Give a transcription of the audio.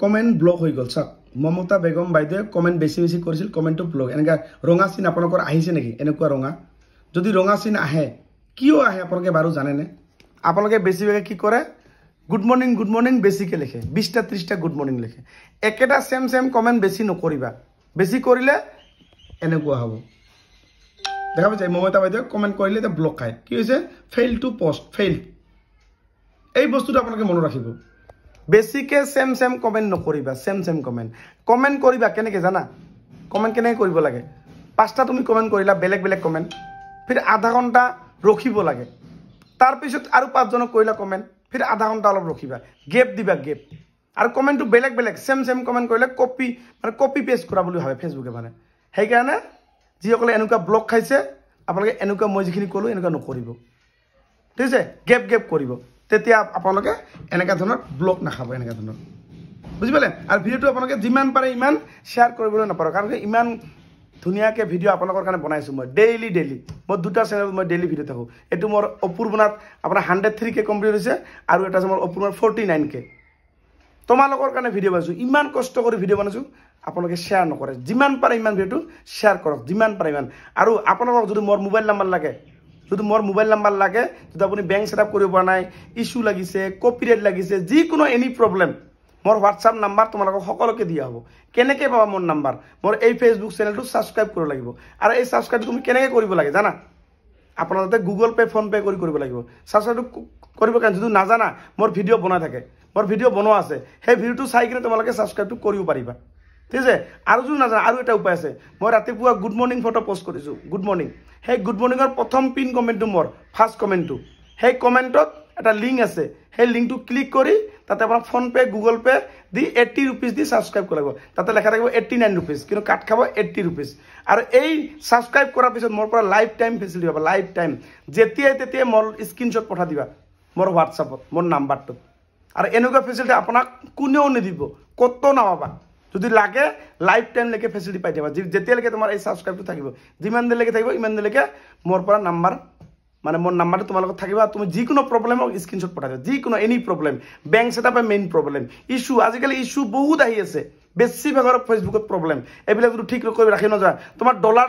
comment block হৈ গ'ল চাওক মমতা বেগম বাইদেৱে কমেন্ট বেছি বেছি কৰিছিল কমেন্টটো ব্লক এনেকা ৰঙা চিন আপোনালোকৰ আহিছে নেকি এনেকুৱা ৰঙা যদি ৰঙা চিন আহে কিয় আহে আপোনালোকে বাৰু জানেনে আপোনালোকে বেছিভাগে কি কৰে গুড মৰ্নিং বেছিকে লিখে 20টা 30টা গুড মৰ্নিং লিখে একেটা সেম কমেন্ট বেছি নকৰিবা বেছি কৰিলে এনেকুৱা হ'ব দেখা পাইছে মমতা বাইদেৱে কমেন্ট কৰিলে এটা ব্লক খায় কি হৈছে ফেইল টু পোষ্ট ফেইল এই বস্তুটো আপোনালোকে মনত ৰাখিব বেছিকে সেম কমেন্ট নকৰিবা সেম কমেন্ট কৰিবা কেনেকে জানা কমেন্ট কেনেকে কৰিব লাগে পাঁচটা তুমি কমেন্ট কৰিলা বেলেগ কমেন্ট ফিৰ আধা ঘণ্টা ৰখিব লাগে তাৰ পিছত আৰু পাঁচজনক কৰিলা কমেন্ট ফিৰ আধা ঘণ্টা অলপ ৰখিবা গেপ দিবা গেপ আৰু কমেন্টটো বেলেগ সেম কমেন্ট কৰিলে কপি পেস্ট কৰা বুলি ভাবে ফেসবুকে মানে সেই কাৰণে যিসকলে এনেকুৱা ব্লক খাইছে আপোনালোকে এনেকুৱা মই যিখিনি ক'লো এনেকুৱা নকৰিব ঠিক আছে গেপ কৰিব তেতিয়া আপোনালোকে এনেকা ধৰণৰ ব্লক নাখাব এনেকা ধৰণৰ বুজি পালে আৰু ভিডিওটো আপোনালোকে যিমান পাৰে ইমান শেয়াৰ কৰিবলৈ নাপাৰো কাৰণ ইমান ধুনিয়াকে ভিডিও আপোনালোকৰ কাৰণে বনাইছো মই ডেইলি মই দুটা চেনেলত মই ডেইলি ভিডিও থাকো এটো মোৰ অপূৰ্বনাথ আপোনাৰ 103K কমপ্লিট হৈছে আৰু এটা মোৰ অপূৰ্বনাথ 49K তোমালোকৰ কাৰণে ভিডিও বনাইছো ইমান কষ্ট কৰি ভিডিও বনাইছো আপোনালোকে শেয়াৰ নকৰে যিমান পাৰে ইমান ভিডিওটো শেয়াৰ কৰক যিমান পাৰে ইমান আৰু আপোনালোকক যদি মোৰ মোবাইল নাম্বাৰ লাগে যদি মোৰ মোবাইল নাম্বাৰ লাগে যদি আপুনি বেংক সেটআপ কৰিব পৰা নাই ইস্যু লাগিছে কপিৰাইট লাগিছে যিকোনো এনি প্ৰবলেম মোৰ WhatsApp নাম্বাৰ তোমালোকক সকলোকে দিয়া হ'ব কেনেকৈ পাবা মোৰ নাম্বাৰ মোৰ এই ফেসবুক চেনেলটো সাবস্ক্ৰাইব কৰিব লাগিব আৰু এই সাবস্ক্ৰাইব তুমি কেনেকৈ কৰিব লাগে জানা আপোনালোকে গুগল পে ফোন পে কৰিব লাগিব সাবস্ক্ৰাইব কৰিব কাৰণ যদি নাজানা মোৰ ভিডিও বনাই থাকে মোৰ ভিডিও বনোৱা আছে সেই ভিডিওটো চাই কিনে তোমালোকে সাবস্ক্ৰাইবটো কৰিব পাৰিবা ঠিক আছে আৰু যদি নাজানা আৰু এটা উপায় আছে মই ৰাতিপুৱা গুড মৰ্নিং ফটো পোষ্ট কৰিছো গুড মৰ্নিং সেই গুড মৰ্নিংৰ প্ৰথম পিন কমেন্টটো মোৰ ফাৰ্স্ট কমেন্টটো সেই কমেন্টত এটা লিংক আছে সেই লিংকটো ক্লিক কৰি তাতে আপোনাৰ ফোন পে গুগল পে দি 80 रुपीस দি সাবস্ক্ৰাইব কৰিব তাতে লেখা থাকিব 89 रुपीस কিন্তু কাট খাব 80 रुपीस আৰু এই সাবস্ক্ৰাইব কৰাৰ পিছত মোৰ পৰা লাইফ টাইম ফেসিলিটি পাবা লাইফ টাইম যেতিয়াই মোৰ স্ক্ৰিনশ্বট পঠা দিবা মোৰ WhatsAppত মোৰ নাম্বাৰটো আৰু এনেকুৱা ফেসিলিটি আপোনাক কোনেও নিদিব কত নাপাবা যদি লাগে লাইফ টাইম লেকে ফেসিলিটি পাই যাবা যেতিয়ালৈকে তোমাৰ এই সাবস্ক্ৰাইবটো থাকিব যিমান দিনলৈকে থাকিব ইমান দিনলৈকে মোৰ পৰা নাম্বাৰ মানে মোৰ নাম্বাৰটো তোমাৰ লগত থাকিবা তুমি যিকোনো প্ৰবলেমক স্ক্ৰিনশ্বট পঠাই দিবা যিকোনো এনি প্ৰবলেম বেংক সেটআপৰ মেইন প্ৰবলেম ইস্যু আজিকালি ইস্যু বহুত আহি আছে বেছি ভাগৰ ফেসবুকত প্ৰবলেম এবিলাক যদি ঠিক কৰি ৰাখি নযা তোমাৰ ডলাৰ